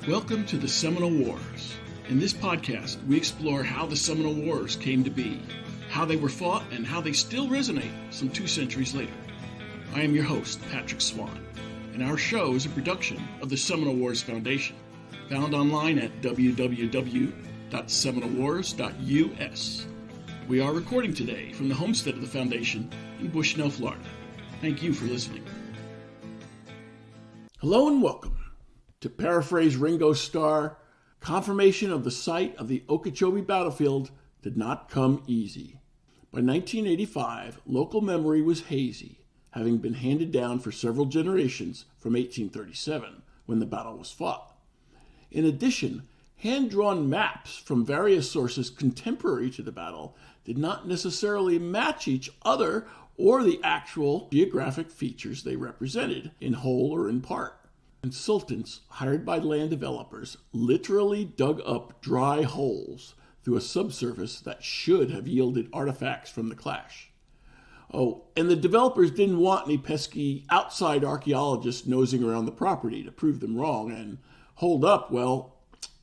Welcome to the Seminole Wars. In this podcast, we explore how the Seminole Wars came to be, how they were fought, and how they still resonate some 2 centuries later. I am your host, Patrick Swan, and our show is a production of the Seminole Wars Foundation, found online at www.seminolewars.us. We are recording today from the homestead of the Foundation in Bushnell, Florida. Thank you for listening. Hello and welcome. To paraphrase Ringo Starr, confirmation of the site of the Okeechobee Battlefield did not come easy. By 1985, local memory was hazy, having been handed down for several generations from 1837, when the battle was fought. In addition, hand-drawn maps from various sources contemporary to the battle did not necessarily match each other or the actual geographic features they represented, in whole or in part. Consultants hired by land developers literally dug up dry holes through a subsurface that should have yielded artifacts from the clash. Oh, and the developers didn't want any pesky outside archaeologists nosing around the property to prove them wrong and hold up, well,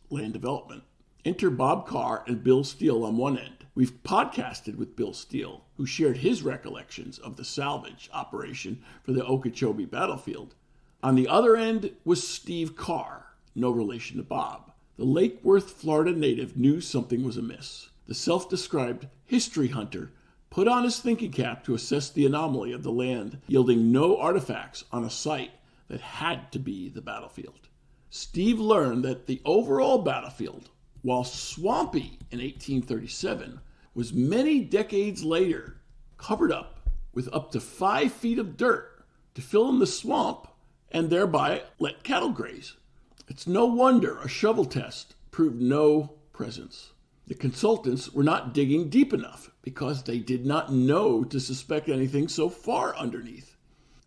land development. Enter Bob Carr and Bill Steele on one end. We've podcasted with Bill Steele, who shared his recollections of the salvage operation for the Okeechobee Battlefield. On the other end was Steve Carr, no relation to Bob. The Lake Worth, Florida native knew something was amiss. The self-described history hunter put on his thinking cap to assess the anomaly of the land, yielding no artifacts on a site that had to be the battlefield. Steve learned that the overall battlefield, while swampy in 1837, was many decades later covered up with up to 5 feet of dirt to fill in the swamp and thereby let cattle graze. It's no wonder a shovel test proved no presence. The consultants were not digging deep enough because they did not know to suspect anything so far underneath.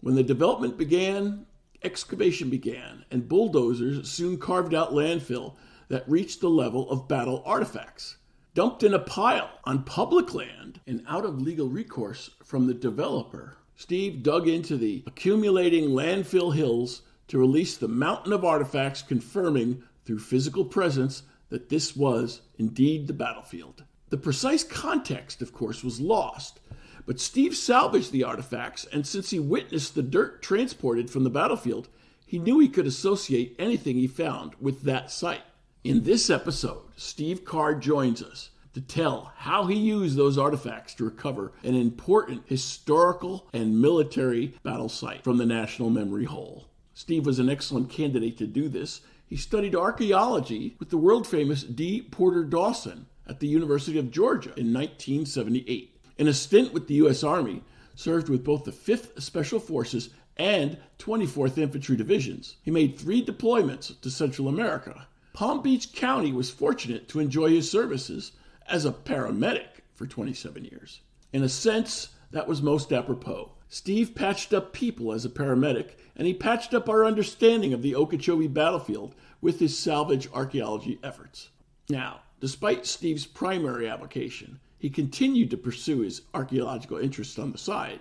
When the development began, excavation began, and bulldozers soon carved out landfill that reached the level of battle artifacts. Dumped in a pile on public land and out of legal recourse from the developer, Steve dug into the accumulating landfill hills to release the mountain of artifacts confirming through physical presence that this was indeed the battlefield. The precise context, of course, was lost, but Steve salvaged the artifacts, and since he witnessed the dirt transported from the battlefield, he knew he could associate anything he found with that site. In this episode, Steve Carr joins us to tell how he used those artifacts to recover an important historical and military battle site from the National Memory Hole. Steve was an excellent candidate to do this. He studied archaeology with the world-famous D. Porter Dawson at the University of Georgia in 1978. In a stint with the U.S. Army, served with both the 5th Special Forces and 24th Infantry Divisions. He made 3 deployments to Central America. Palm Beach County was fortunate to enjoy his services as a paramedic for 27 years. In a sense, that was most apropos. Steve patched up people as a paramedic, and he patched up our understanding of the Okeechobee Battlefield with his salvage archaeology efforts. Now, despite Steve's primary avocation, he continued to pursue his archaeological interests on the side,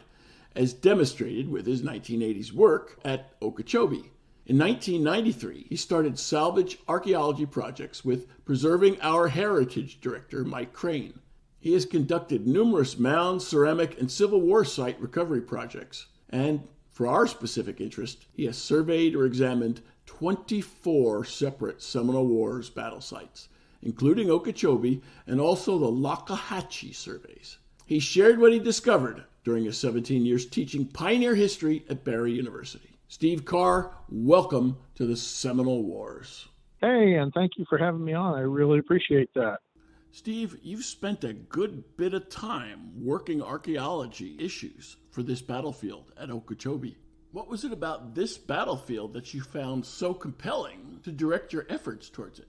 as demonstrated with his 1980s work at Okeechobee. In 1993, he started salvage archaeology projects with Preserving Our Heritage director Mike Crane. He has conducted numerous mound, ceramic, and Civil War site recovery projects. And for our specific interest, he has surveyed or examined 24 separate Seminole Wars battle sites, including Okeechobee and also the Lokahatchee surveys. He shared what he discovered during his 17 years teaching pioneer history at Barry University. Steve Carr, welcome to the Seminole Wars. Hey, and thank you for having me on. I really appreciate that. Steve, you've spent a good bit of time working archaeology issues for this battlefield at Okeechobee. What was it about this battlefield that you found so compelling to direct your efforts towards it?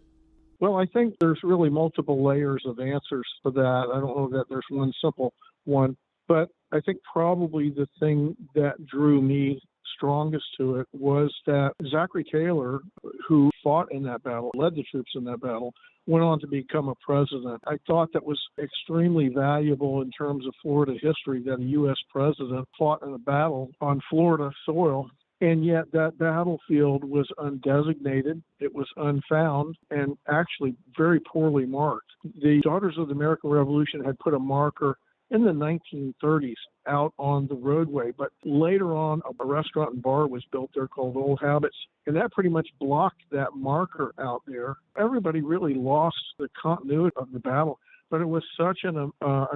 Well, I think there's really multiple layers of answers to that. I don't know that there's one simple one, but I think probably the thing that drew me strongest to it was that Zachary Taylor, who fought in that battle, led the troops in that battle, went on to become a president. I thought that was extremely valuable in terms of Florida history, that a U.S. president fought in a battle on Florida soil And yet that battlefield was undesignated, it was unfound, and actually very poorly marked. The Daughters of the American Revolution had put a marker in the 1930s out on the roadway, but later on a restaurant and bar was built there called Old Habits, and that pretty much blocked that marker out there. Everybody really lost the continuity of the battle, but it was such an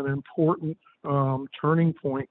important turning point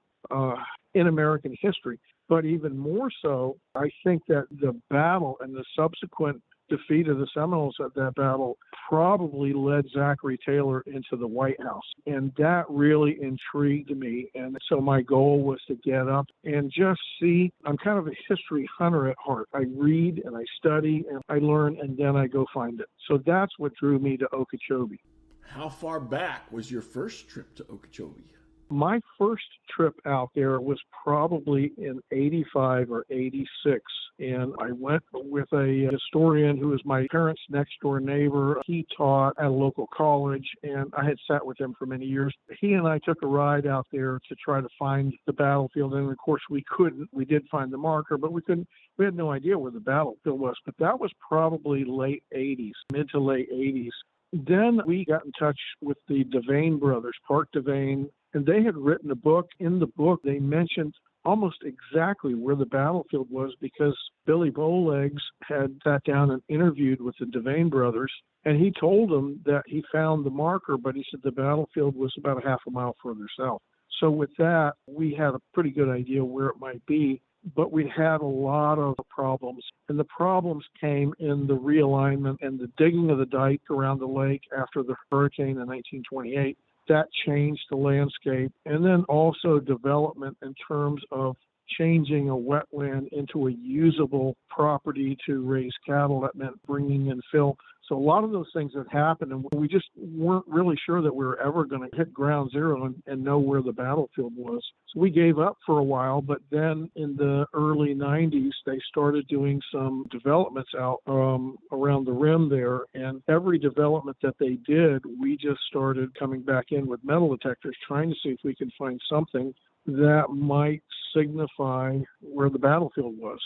in American history. But even more so, I think that the battle and the subsequent defeat of the Seminoles at that battle probably led Zachary Taylor into the White House. And that really intrigued me. And so my goal was to get up and just see. I'm kind of a history hunter at heart. I read and I study and I learn, and then I go find it. So that's what drew me to Okeechobee. How far back was your first trip to Okeechobee? My first trip out there was probably in 85 or 86, and I went with a historian who was my parents' next-door neighbor. He taught at a local college, and I had sat with him for many years. He and I took a ride out there to try to find the battlefield, and of course we couldn't. We did find the marker, but we couldn't. We had no idea where the battlefield was, but that was probably late 80s, mid to late 80s. Then we got in touch with the Devane brothers, Park Devane, and they had written a book. In the book, they mentioned almost exactly where the battlefield was because Billy Bowlegs had sat down and interviewed with the Devane brothers, and he told them that he found the marker, but he said the battlefield was about a half a mile further south. So with that, we had a pretty good idea where it might be, but we had a lot of problems. And the problems came in the realignment and the digging of the dike around the lake after the hurricane in 1928. That changed the landscape. And then also development in terms of changing a wetland into a usable property to raise cattle. That meant bringing in fill. So a lot of those things had happened, and we just weren't really sure that we were ever going to hit ground zero and know where the battlefield was. So we gave up for a while, but then in the early 90s, they started doing some developments out around the rim there, and every development that they did, we just started coming back in with metal detectors, trying to see if we could find something that might signify where the battlefield was.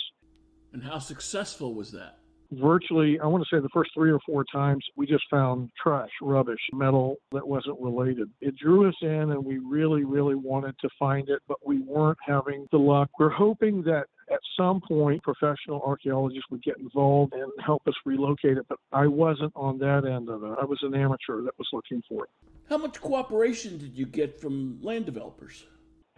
And how successful was that? Virtually, I want to say the first 3 or 4 times, we just found trash, rubbish, metal that wasn't related. It drew us in, and we really, really wanted to find it, but we weren't having the luck. We're hoping that at some point, professional archaeologists would get involved and help us relocate it, but I wasn't on that end of it. I was an amateur that was looking for it. How much cooperation did you get from land developers?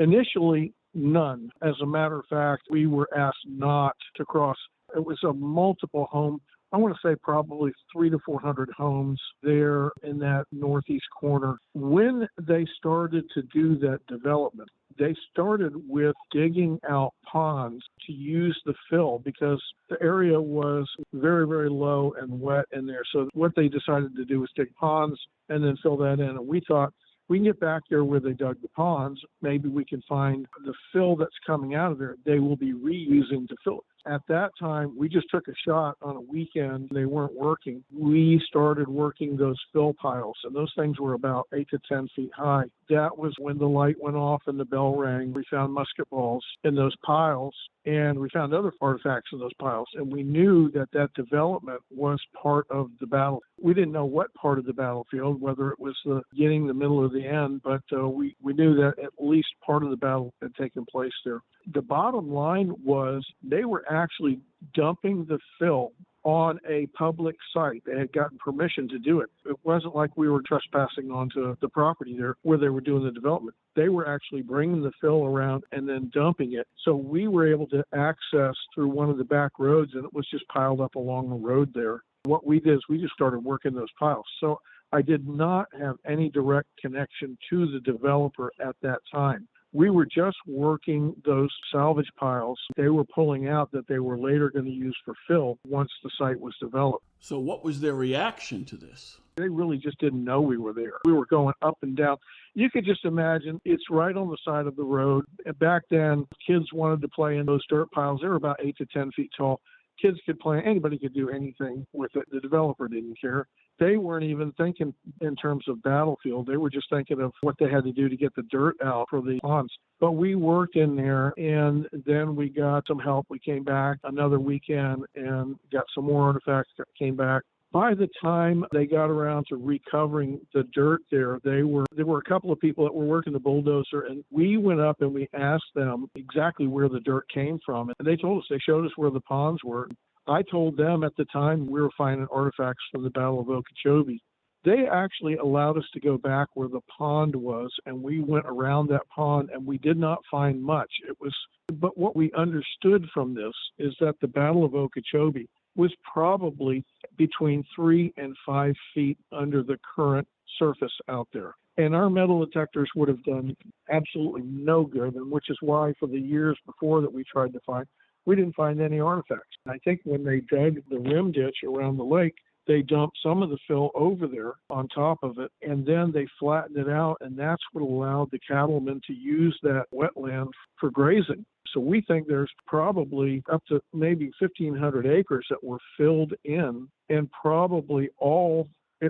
Initially, none. As a matter of fact, we were asked not to cross. It was a multiple home. I want to say probably 300 to 400 homes there in that northeast corner. When they started to do that development, they started with digging out ponds to use the fill because the area was very, very low and wet in there. So what they decided to do was dig ponds and then fill that in. And we thought, we can get back there where they dug the ponds. Maybe we can find the fill that's coming out of there. They will be reusing to fill it. At that time, we just took a shot on a weekend. They weren't working. We started working those fill piles, and those things were about 8 to 10 feet high. That was when the light went off and the bell rang. We found musket balls in those piles, and we found other artifacts in those piles. And we knew that that development was part of the battle. We didn't know what part of the battlefield, whether it was the beginning, the middle, or the end, but we knew that at least part of the battle had taken place there. The bottom line was they were actually dumping the fill on a public site. They had gotten permission to do it. It wasn't like we were trespassing onto the property there where they were doing the development. They were actually bringing the fill around and then dumping it. So we were able to access through one of the back roads, and it was just piled up along the road there. What we did is we just started working those piles. So I did not have any direct connection to the developer at that time. We were just working those salvage piles. They were pulling out that they were later going to use for fill once the site was developed. So what was their reaction to this? They really just didn't know we were there. We were going up and down. You could just imagine it's right on the side of the road. Back then, kids wanted to play in those dirt piles. They were about 8 to 10 feet tall. Kids could play. Anybody could do anything with it. The developer didn't care. They weren't even thinking in terms of battlefield. They were just thinking of what they had to do to get the dirt out for the ponds. But we worked in there, and then we got some help. We came back another weekend and got some more artifacts that came back. By the time they got around to recovering the dirt there were a couple of people that were working the bulldozer, and we went up and we asked them exactly where the dirt came from. And they told us, they showed us where the ponds were. I told them at the time we were finding artifacts from the Battle of Okeechobee. They actually allowed us to go back where the pond was, and we went around that pond, and we did not find much. But what we understood from this is that the Battle of Okeechobee was probably between 3 and 5 feet under the current surface out there. And our metal detectors would have done absolutely no good, and which is why for the years before that we tried to find, we didn't find any artifacts. I think when they dug the rim ditch around the lake, they dumped some of the fill over there on top of it, and then they flattened it out, and that's what allowed the cattlemen to use that wetland for grazing. So we think there's probably up to maybe 1,500 acres that were filled in, and probably all,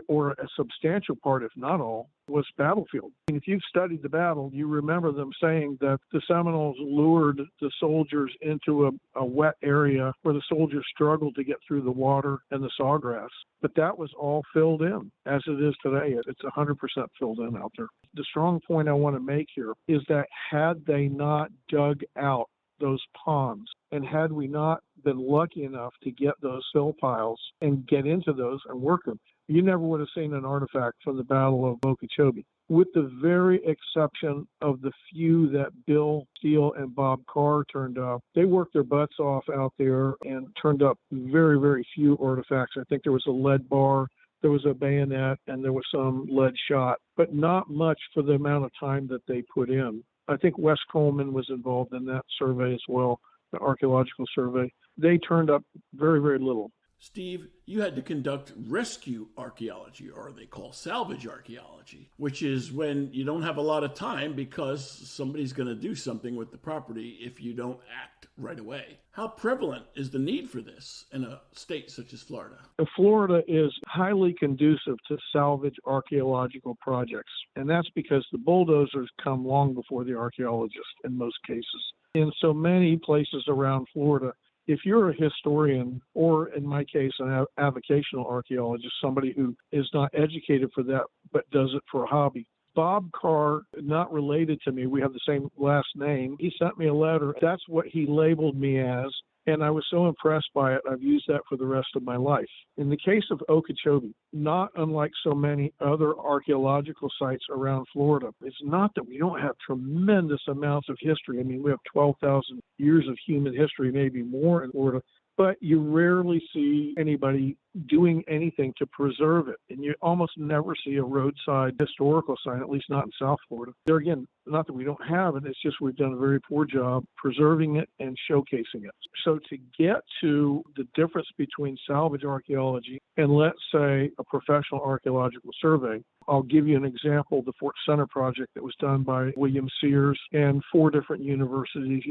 or a substantial part, if not all, was battlefield. And if you've studied the battle, you remember them saying that the Seminoles lured the soldiers into a wet area where the soldiers struggled to get through the water and the sawgrass. But that was all filled in, as it is today. It's 100% filled in out there. The strong point I want to make here is that had they not dug out those ponds, and had we not been lucky enough to get those fill piles and get into those and work them, you never would have seen an artifact from the Battle of Okeechobee, with the very exception of the few that Bill Steele and Bob Carr turned up. They worked their butts off out there and turned up very, very few artifacts. I think there was a lead bar, there was a bayonet, and there was some lead shot, but not much for the amount of time that they put in. I think Wes Coleman was involved in that survey as well, the archaeological survey. They turned up very, very little. Steve, you had to conduct rescue archaeology, or they call salvage archaeology, which is when you don't have a lot of time because somebody's going to do something with the property if you don't act right away. How prevalent is the need for this in a state such as Florida? Florida is highly conducive to salvage archaeological projects, and that's because the bulldozers come long before the archaeologists in most cases. In so many places around Florida, if you're a historian, or in my case, an avocational archaeologist, somebody who is not educated for that but does it for a hobby, Bob Carr, not related to me, we have the same last name, he sent me a letter. That's what he labeled me as, and I was so impressed by it, I've used that for the rest of my life. In the case of Okeechobee, not unlike so many other archaeological sites around Florida, it's not that we don't have tremendous amounts of history. I mean, we have 12,000 years of human history, maybe more in Florida, but you rarely see anybody doing anything to preserve it. And you almost never see a roadside historical site, at least not in South Florida. There again, not that we don't have it, it's just we've done a very poor job preserving it and showcasing it. So to get to the difference between salvage archaeology and, let's say, a professional archaeological survey, I'll give you an example, the Fort Center project that was done by William Sears and 4 different universities,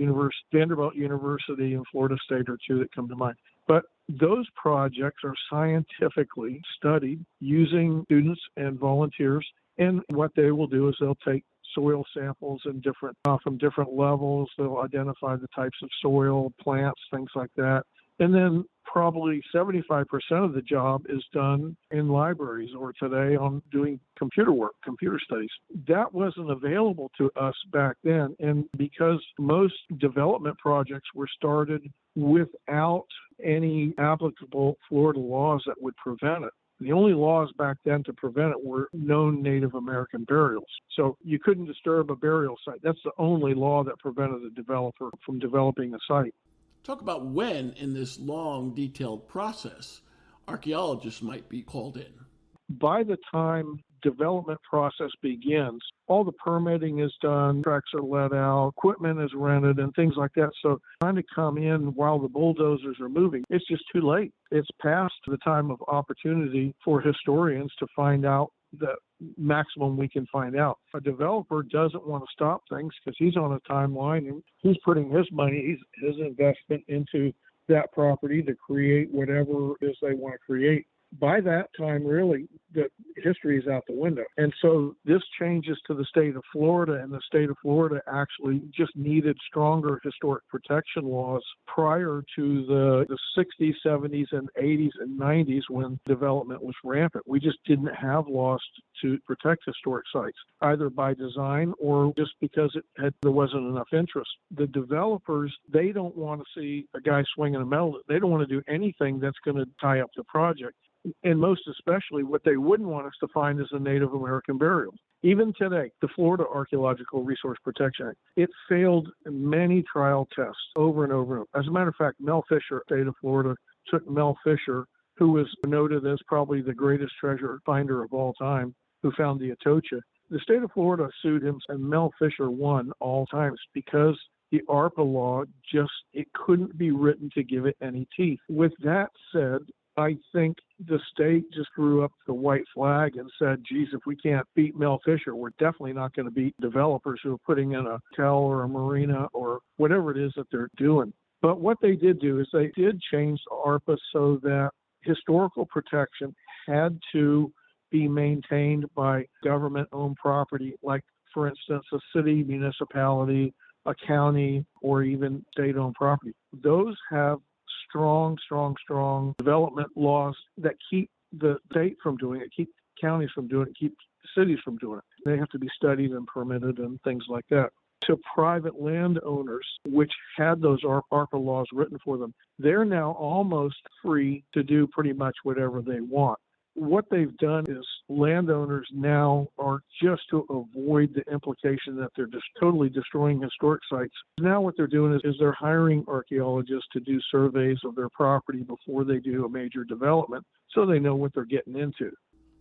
Vanderbilt University and Florida State are 2 that come to mind. But those projects are scientifically studied using students and volunteers, and what they will do is they'll take soil samples and from different levels. They'll identify the types of soil, plants, things like that. And then probably 75% of the job is done in libraries or today on doing computer work, computer studies. That wasn't available to us back then. And because most development projects were started without any applicable Florida laws that would prevent it, the only laws back then to prevent it were known Native American burials. So you couldn't disturb a burial site. That's the only law that prevented the developer from developing a site. Talk about when in this long, detailed process archaeologists might be called in. By the time development process begins, all the permitting is done, tracks are let out, equipment is rented, and things like that. So trying to come in while the bulldozers are moving, it's just too late. It's past the time of opportunity for historians to find out the maximum we can find out. A developer doesn't want to stop things because he's on a timeline and he's putting his money, his investment into that property to create whatever it is they want to create. by that time, really, the history is out the window. And so this changes to the state of Florida, and the state of Florida actually just needed stronger historic protection laws prior to the 60s, 70s, and 80s and 90s when development was rampant. We just didn't have laws to protect historic sites, either by design or just because there wasn't enough interest. The developers, they don't want to see a guy swinging a metal. They don't want to do anything that's going to tie up the project. And most especially, what they wouldn't want us to find is a Native American burial. Even today, the Florida Archaeological Resource Protection Act, it failed many trial tests over and over. As a matter of fact, Mel Fisher, state of Florida, took Mel Fisher, who was noted as probably the greatest treasure finder of all time, who found the Atocha. The state of Florida sued him, and Mel Fisher won all times because the ARPA law it couldn't be written to give it any teeth. With that said, I think the state just threw up the white flag and said, geez, if we can't beat Mel Fisher, we're definitely not going to beat developers who are putting in a hotel or a marina or whatever it is that they're doing. But what they did do is they did change ARPA so that historical protection had to be maintained by government-owned property, like, for instance, a city, municipality, a county, or even state-owned property. Those have strong development laws that keep the state from doing it, keep counties from doing it, keep cities from doing it. They have to be studied and permitted and things like that. To private landowners, which had those ARPA laws written for them, they're now almost free to do pretty much whatever they want. What they've done is landowners now are, just to avoid the implication that they're just totally destroying historic sites. Now what they're doing is they're hiring archaeologists to do surveys of their property before they do a major development so they know what they're getting into.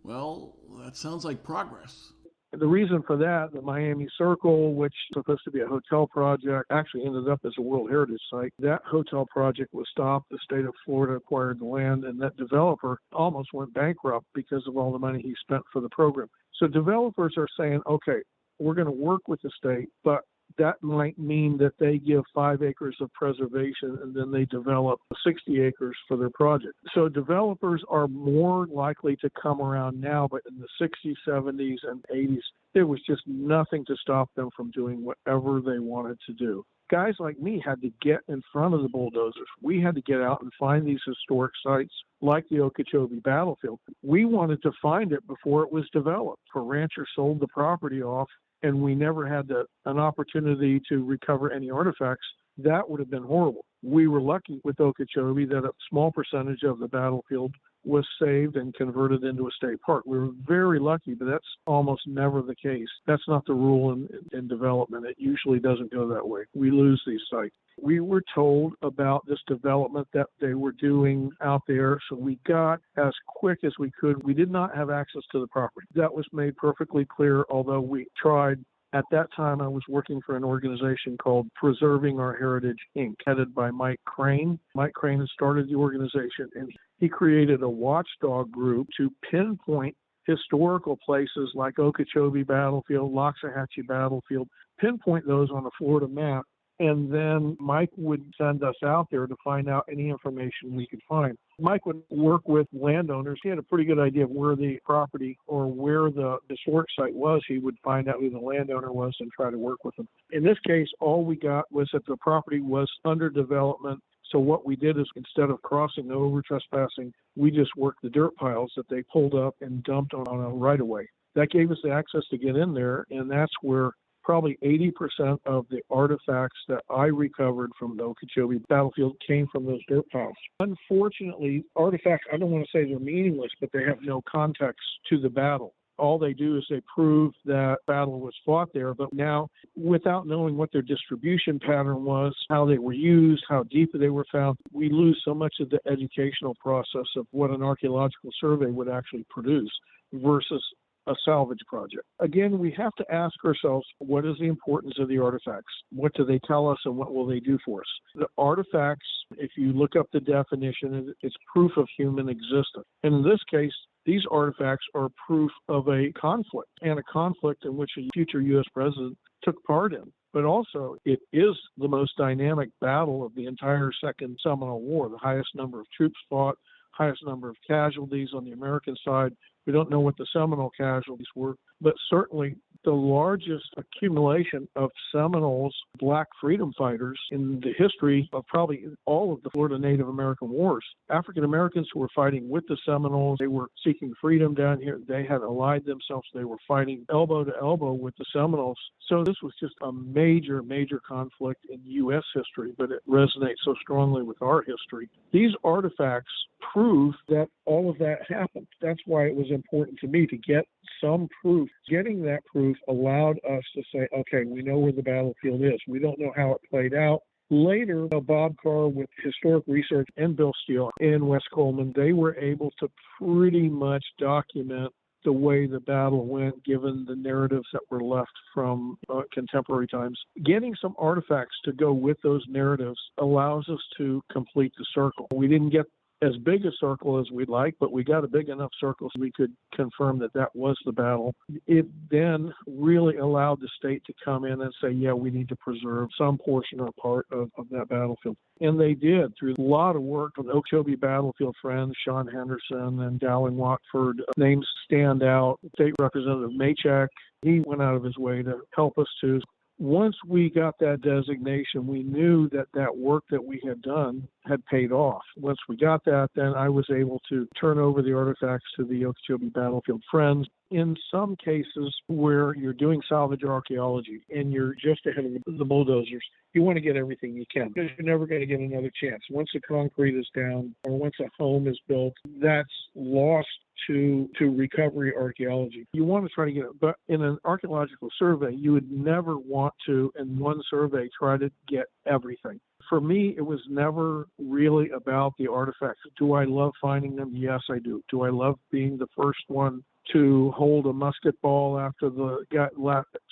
Well, that sounds like progress. The reason for that, the Miami Circle, which was supposed to be a hotel project, actually ended up as a World Heritage Site. That hotel project was stopped. The state of Florida acquired the land, and that developer almost went bankrupt because of all the money he spent for the program. So developers are saying, okay, we're going to work with the state, but that might mean that they give 5 acres of preservation and then they develop 60 acres for their project. So developers are more likely to come around now, but in the 60s, 70s, and 80s, there was just nothing to stop them from doing whatever they wanted to do. Guys like me had to get in front of the bulldozers. We had to get out and find these historic sites like the Okeechobee Battlefield. We wanted to find it before it was developed. If a rancher sold the property off and we never had an opportunity to recover any artifacts, that would have been horrible. We were lucky with Okeechobee that a small percentage of the battlefield was saved and converted into a state park. We were very lucky, but that's almost never the case. That's not the rule in development. It usually doesn't go that way. We lose these sites. We were told about this development that they were doing out there, so we got as quick as we could. We did not have access to the property. That was made perfectly clear, although we tried. At that time, I was working for an organization called Preserving Our Heritage, Inc., headed by Mike Crane. Mike Crane had started the organization, and he created a watchdog group to pinpoint historical places like Okeechobee Battlefield, Loxahatchee Battlefield, pinpoint those on a Florida map, and then Mike would send us out there to find out any information we could find. Mike would work with landowners. He had a pretty good idea of where the property or where the historic site was. He would find out who the landowner was and try to work with them. In this case, all we got was that the property was under development. So what we did is, instead of crossing over trespassing, we just worked the dirt piles that they pulled up and dumped on a right-of-way. That gave us the access to get in there, and that's where probably 80% of the artifacts that I recovered from the Okeechobee Battlefield came from those dirt piles. Unfortunately, artifacts, I don't want to say they're meaningless, but they have no context to the battle. All they do is they prove that battle was fought there, but now, without knowing what their distribution pattern was, how they were used, how deep they were found, we lose so much of the educational process of what an archaeological survey would actually produce versus a salvage project. Again, we have to ask ourselves, what is the importance of the artifacts? What do they tell us, and what will they do for us? The artifacts, if you look up the definition, it's proof of human existence. And in this case, these artifacts are proof of a conflict, and a conflict in which a future U.S. president took part in. But also, it is the most dynamic battle of the entire Second Seminole War, the highest number of troops fought, highest number of casualties on the American side. We don't know what the Seminole casualties were, but certainly the largest accumulation of Seminoles, black freedom fighters in the history of probably all of the Florida Native American wars. African Americans who were fighting with the Seminoles, they were seeking freedom down here. They had allied themselves. They were fighting elbow to elbow with the Seminoles. So this was just a major, major conflict in U.S. history, but it resonates so strongly with our history. These artifacts prove that all of that happened. That's why it was important to me to get some proof. Getting that proof allowed us to say, okay, we know where the battlefield is. We don't know how it played out. Later, Bob Carr with Historic Research and Bill Steele in West Coleman, they were able to pretty much document the way the battle went, given the narratives that were left from contemporary times. Getting some artifacts to go with those narratives allows us to complete the circle. We didn't get as big a circle as we'd like, but we got a big enough circle so we could confirm that that was the battle. It then really allowed the state to come in and say, yeah, we need to preserve some portion or part of that battlefield. And they did through a lot of work with Okeechobee Battlefield friends, Sean Henderson and Dowling Watford. Names stand out. State Representative Maychak, he went out of his way to help us too. Once we got that designation, we knew that that work that we had done had paid off. Once we got that, then I was able to turn over the artifacts to the Okeechobee Battlefield friends. In some cases where you're doing salvage archaeology and you're just ahead of the bulldozers, you want to get everything you can because you're never going to get another chance. Once the concrete is down or once a home is built, that's lost to recovery archaeology. You want to try to get it, but in an archaeological survey, you would never want to, in one survey, try to get everything. For me, it was never really about the artifacts. Do I love finding them? Yes, I do. Do I love being the first one to hold a musket ball after the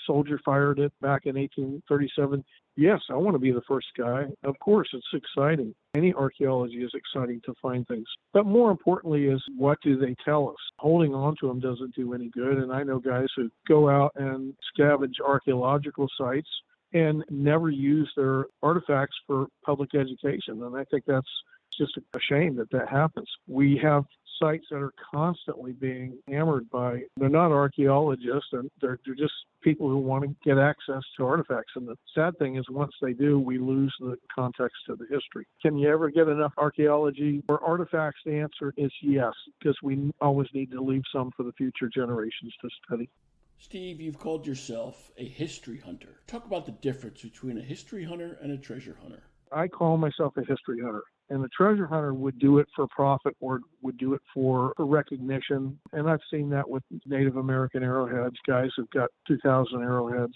soldier fired it back in 1837? Yes, I want to be the first guy. Of course, it's exciting. Any archaeology is exciting to find things. But more importantly is, what do they tell us? Holding on to them doesn't do any good. And I know guys who go out and scavenge archaeological sites and never use their artifacts for public education. And I think that's just a shame that that happens. We have sites that are constantly being hammered by, they're not archaeologists, and they're just people who want to get access to artifacts. And the sad thing is once they do, we lose the context of the history. Can you ever get enough archaeology or artifacts? The answer is yes, because we always need to leave some for the future generations to study. Steve, you've called yourself a history hunter. Talk about the difference between a history hunter and a treasure hunter. I call myself a history hunter. And the treasure hunter would do it for profit or would do it for recognition. And I've seen that with Native American arrowheads, guys who've got 2,000 arrowheads.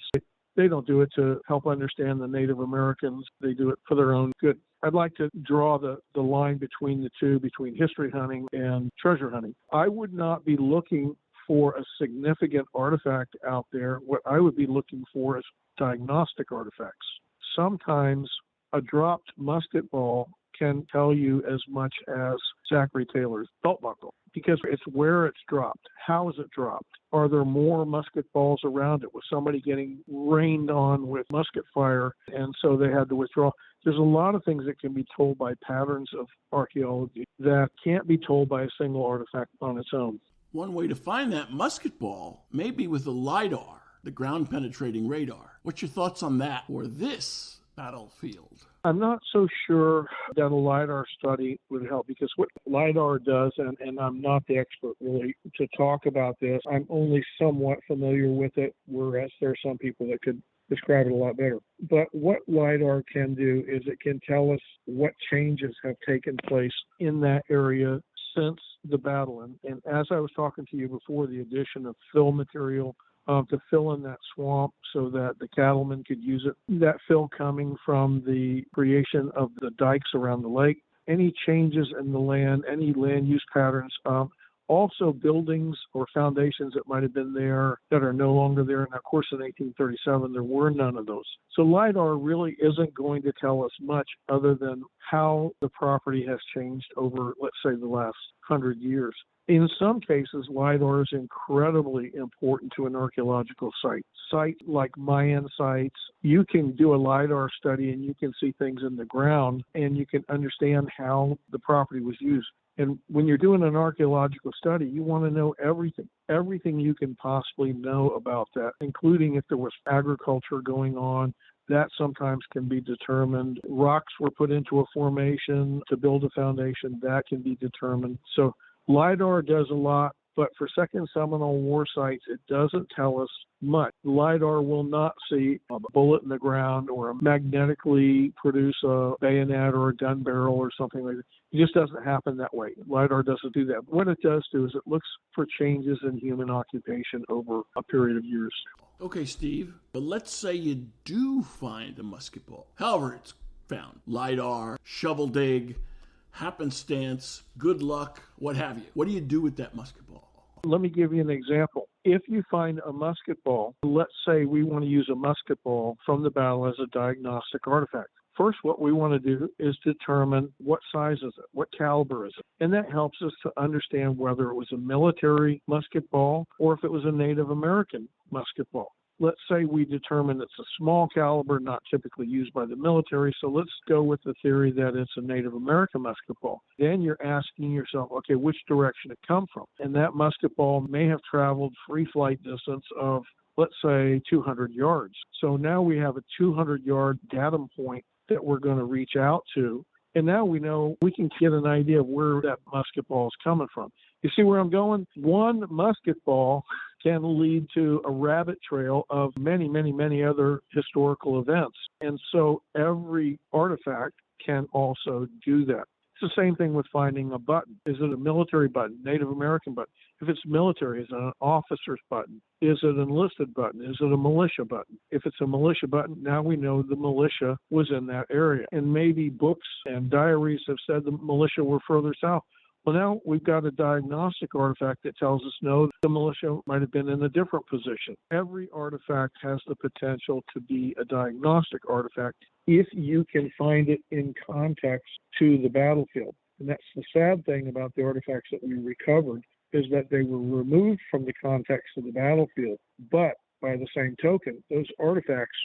They don't do it to help understand the Native Americans. They do it for their own good. I'd like to draw the line between the two, between history hunting and treasure hunting. I would not be looking for a significant artifact out there. What I would be looking for is diagnostic artifacts. Sometimes a dropped musket ball can tell you as much as Zachary Taylor's belt buckle because it's where it's dropped. How is it dropped? Are there more musket balls around it? Was somebody getting rained on with musket fire and so they had to withdraw? There's a lot of things that can be told by patterns of archaeology that can't be told by a single artifact on its own. One way to find that musket ball may be with the LiDAR, the ground-penetrating radar. What's your thoughts on that or this battlefield? I'm not so sure that a LiDAR study would help because what LiDAR does, and I'm not the expert really to talk about this, I'm only somewhat familiar with it, whereas there are some people that could describe it a lot better. But what LiDAR can do is it can tell us what changes have taken place in that area since the battle. And as I was talking to you before, the addition of fill material to fill in that swamp so that the cattlemen could use it, that fill coming from the creation of the dikes around the lake, any changes in the land, any land use patterns, also buildings or foundations that might have been there that are no longer there. And of course, in 1837, there were none of those. So LiDAR really isn't going to tell us much other than how the property has changed over, let's say, the last 100 years. In some cases, LiDAR is incredibly important to an archaeological site. Sites like Mayan sites, you can do a LiDAR study and you can see things in the ground and you can understand how the property was used. And when you're doing an archaeological study, you want to know everything you can possibly know about that, including if there was agriculture going on. That sometimes can be determined. Rocks were put into a formation to build a foundation. That can be determined. So LiDAR does a lot, but for Second Seminole War sites, it doesn't tell us much. LiDAR will not see a bullet in the ground or magnetically produce a bayonet or a gun barrel or something like that. It just doesn't happen that way. LiDAR doesn't do that. What it does do is it looks for changes in human occupation over a period of years. Okay, Steve, but let's say you do find a musket ball. However it's found. LiDAR, shovel dig, happenstance, good luck, what have you. What do you do with that musket ball? Let me give you an example. If you find a musket ball, let's say we want to use a musket ball from the battle as a diagnostic artifact. First, what we want to do is determine what size is it, what caliber is it. And that helps us to understand whether it was a military musket ball or if it was a Native American musket ball. Let's say we determine it's a small caliber, not typically used by the military, so let's go with the theory that it's a Native American musket ball. Then you're asking yourself, okay, which direction it come from? And that musket ball may have traveled free flight distance of, let's say, 200 yards. So now we have a 200-yard datum point that we're going to reach out to, and now we know we can get an idea of where that musket ball is coming from. You see where I'm going? One musket ball can lead to a rabbit trail of many, many, many other historical events. And so every artifact can also do that. It's the same thing with finding a button. Is it a military button, Native American button? If it's military, is it an officer's button? Is it an enlisted button? Is it a militia button? If it's a militia button, now we know the militia was in that area. And maybe books and diaries have said the militia were further south. Well, now we've got a diagnostic artifact that tells us, no, the militia might have been in a different position. Every artifact has the potential to be a diagnostic artifact if you can find it in context to the battlefield. And that's the sad thing about the artifacts that we recovered, is that they were removed from the context of the battlefield. But by the same token, those artifacts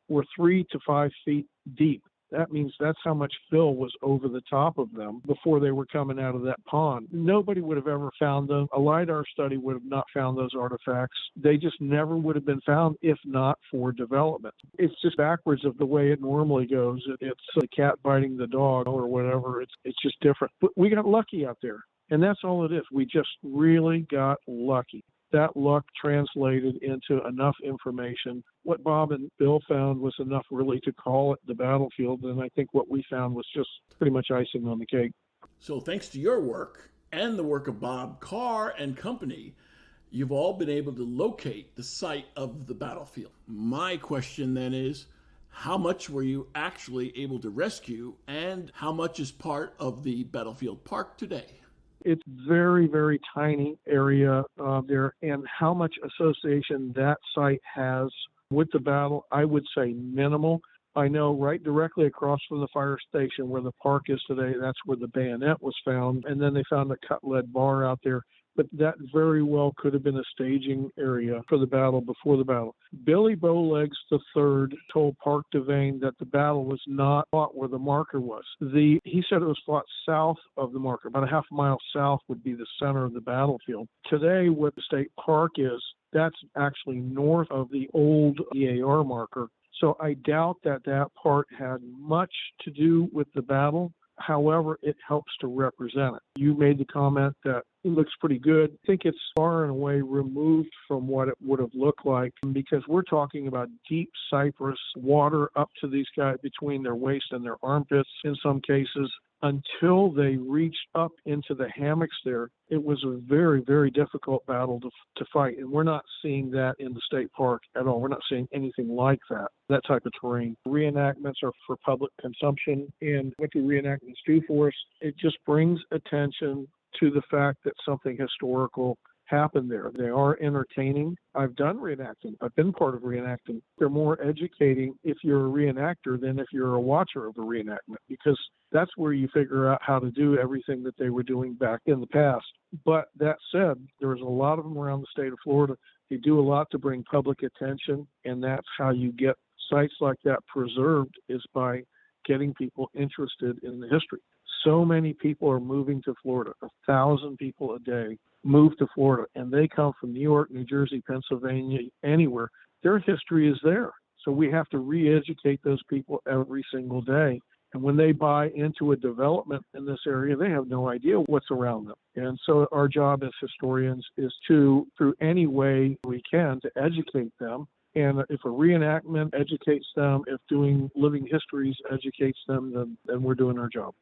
were 3 to 5 feet deep. That means that's how much fill was over the top of them before they were coming out of that pond. Nobody would have ever found them. A LiDAR study would have not found those artifacts. They just never would have been found if not for development. It's just backwards of the way it normally goes. It's the cat biting the dog or whatever. It's just different. But we got lucky out there, and that's all it is. We just really got lucky. That luck translated into enough information. What Bob and Bill found was enough really to call it the battlefield, and I think what we found was just pretty much icing on the cake. So thanks to your work and the work of Bob Carr and company, you've all been able to locate the site of the battlefield. My question then is, how much were you actually able to rescue, and how much is part of the battlefield park today? It's very, very tiny area there, and how much association that site has with the battle, I would say minimal. I know right directly across from the fire station where the park is today, that's where the bayonet was found, and then they found a cut lead bar out there. But that very well could have been a staging area for the battle before the battle. Billy Bowlegs III told Park Devane that the battle was not fought where the marker was. He said it was fought south of the marker. About a half mile south would be the center of the battlefield. Today, what the state park is, that's actually north of the old EAR marker. So I doubt that that part had much to do with the battle. However, it helps to represent it. You made the comment that it looks pretty good. I think it's far and away removed from what it would have looked like, because we're talking about deep cypress water up to these guys between their waist and their armpits in some cases. Until they reached up into the hammocks there, it was a very, very difficult battle to fight. And we're not seeing that in the state park at all. We're not seeing anything like that type of terrain. Reenactments are for public consumption. And what do reenactments do for us? It just brings attention to the fact that something historical happened there. They are entertaining. I've done reenacting. I've been part of reenacting. They're more educating if you're a reenactor than if you're a watcher of a reenactment, because that's where you figure out how to do everything that they were doing back in the past. But that said, there's a lot of them around the state of Florida. They do a lot to bring public attention, and that's how you get sites like that preserved, is by getting people interested in the history. So many people are moving to Florida. 1,000 people a day move to Florida, and they come from New York, New Jersey, Pennsylvania, anywhere. Their history is there. So we have to re-educate those people every single day. And when they buy into a development in this area, they have no idea what's around them. And so our job as historians is to, through any way we can, to educate them. And if a reenactment educates them, if doing living histories educates them, then we're doing our job.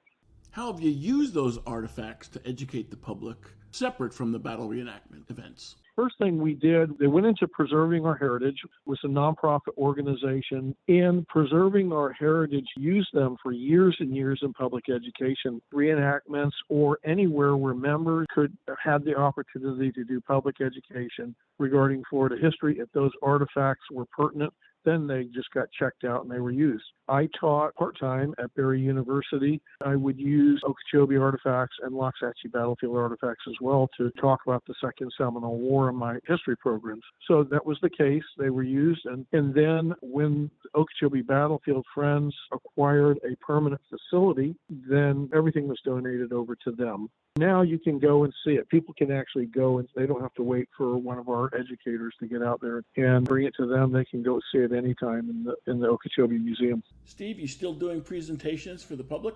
How have you used those artifacts to educate the public, separate from the battle reenactment events? First thing we did, they went into Preserving Our Heritage, was a nonprofit organization. In Preserving Our Heritage, used them for years and years in public education, reenactments, or anywhere where members could have the opportunity to do public education regarding Florida history. If those artifacts were pertinent, then they just got checked out and they were used. I taught part-time at Berry University. I would use Okeechobee artifacts and Loxahatchee Battlefield artifacts as well to talk about the Second Seminole War in my history programs. So that was the case. They were used. And then when Okeechobee Battlefield Friends acquired a permanent facility, then everything was donated over to them. Now you can go and see it. People can actually go and they don't have to wait for one of our educators to get out there and bring it to them. They can go see it anytime in the Okeechobee Museum. Steve, you still doing presentations for the public?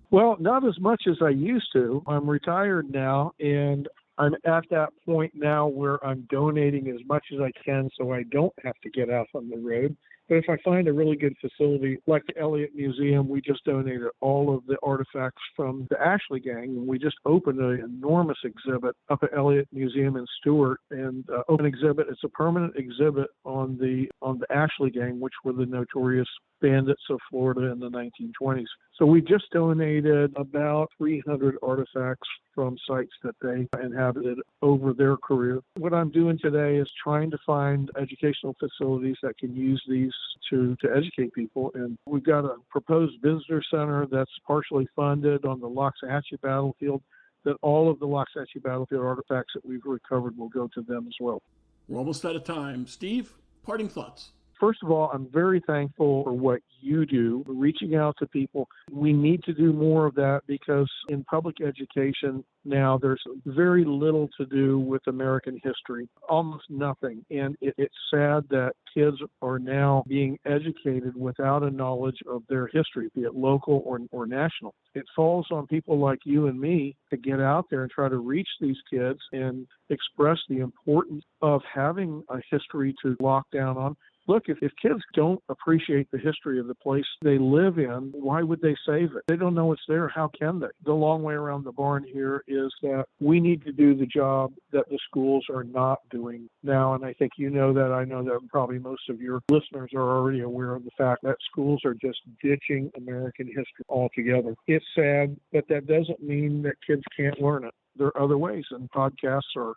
Well, not as much as I used to. I'm retired now, and I'm at that point now where I'm donating as much as I can so I don't have to get out on the road. But if I find a really good facility like the Elliott Museum, we just donated all of the artifacts from the Ashley gang, and we just opened an enormous exhibit up at Elliott Museum in Stewart, and open exhibit. It's a permanent exhibit on the Ashley gang, which were the notorious bandits of Florida in the 1920s. So we just donated about 300 artifacts from sites that they inhabited over their career. What I'm doing today is trying to find educational facilities that can use these to educate people. And we've got a proposed visitor center that's partially funded on the Loxahatchee Battlefield, that all of the Loxahatchee Battlefield artifacts that we've recovered will go to them as well. We're almost out of time. Steve, parting thoughts. First of all, I'm very thankful for what you do, reaching out to people. We need to do more of that because in public education now, there's very little to do with American history, almost nothing. And it's sad that kids are now being educated without a knowledge of their history, be it local or national. It falls on people like you and me to get out there and try to reach these kids and express the importance of having a history to lock down on. Look, if kids don't appreciate the history of the place they live in, why would they save it? They don't know it's there. How can they? The long way around the barn here is that we need to do the job that the schools are not doing now. And I think you know that. I know that probably most of your listeners are already aware of the fact that schools are just ditching American history altogether. It's sad, but that doesn't mean that kids can't learn it. There are other ways, and podcasts are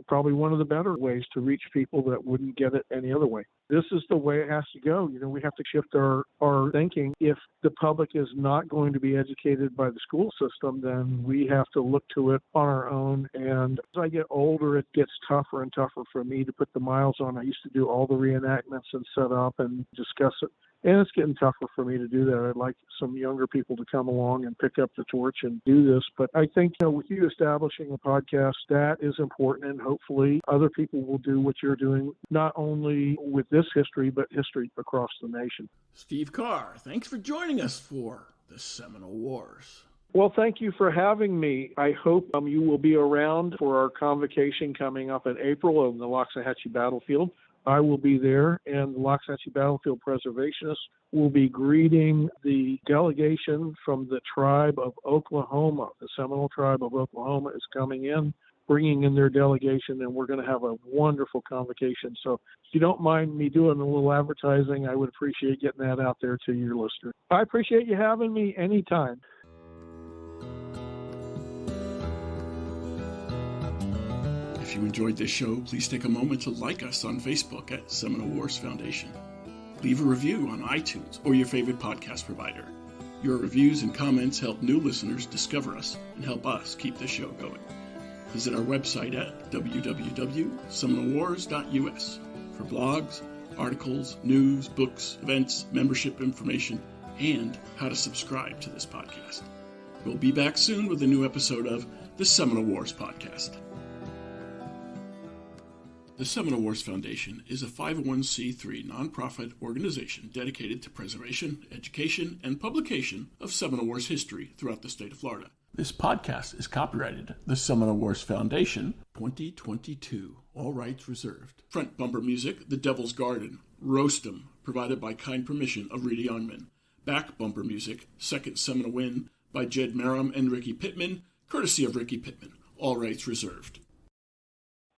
probably one of the better ways to reach people that wouldn't get it any other way. This is the way it has to go. We have to shift our thinking. If the public is not going to be educated by the school system, then we have to look to it on our own. And as I get older, it gets tougher and tougher for me to put the miles on. I used to do all the reenactments and set up and discuss it. And it's getting tougher for me to do that. I'd like some younger people to come along and pick up the torch and do this. But I think with you establishing a podcast, that is important. And hopefully other people will do what you're doing, not only with this history, but history across the nation. Steve Carr, thanks for joining us for the Seminole Wars. Well, thank you for having me. I hope you will be around for our convocation coming up in April on the Loxahatchee Battlefield. I will be there, and the Loxahatchee Battlefield preservationists will be greeting the delegation from the tribe of Oklahoma. The Seminole tribe of Oklahoma is coming in, bringing in their delegation, and we're going to have a wonderful convocation. So if you don't mind me doing a little advertising, I would appreciate getting that out there to your listeners. I appreciate you having me anytime. If you enjoyed this show, please take a moment to like us on Facebook at Seminole Wars Foundation. Leave a review on iTunes or your favorite podcast provider. Your reviews and comments help new listeners discover us and help us keep the show going. Visit our website at www.seminolewars.us for blogs, articles, news, books, events, membership information, and how to subscribe to this podcast. We'll be back soon with a new episode of the Seminole Wars podcast. The Seminole Wars Foundation is a 501c3 nonprofit organization dedicated to preservation, education, and publication of Seminole Wars history throughout the state of Florida. This podcast is copyrighted The Seminole Wars Foundation, 2022. All rights reserved. Front bumper music, The Devil's Garden, Roast 'em, provided by kind permission of Rita Youngman. Back bumper music, Second Seminole Win, by Jed Merrim and Ricky Pittman, courtesy of Ricky Pittman. All rights reserved.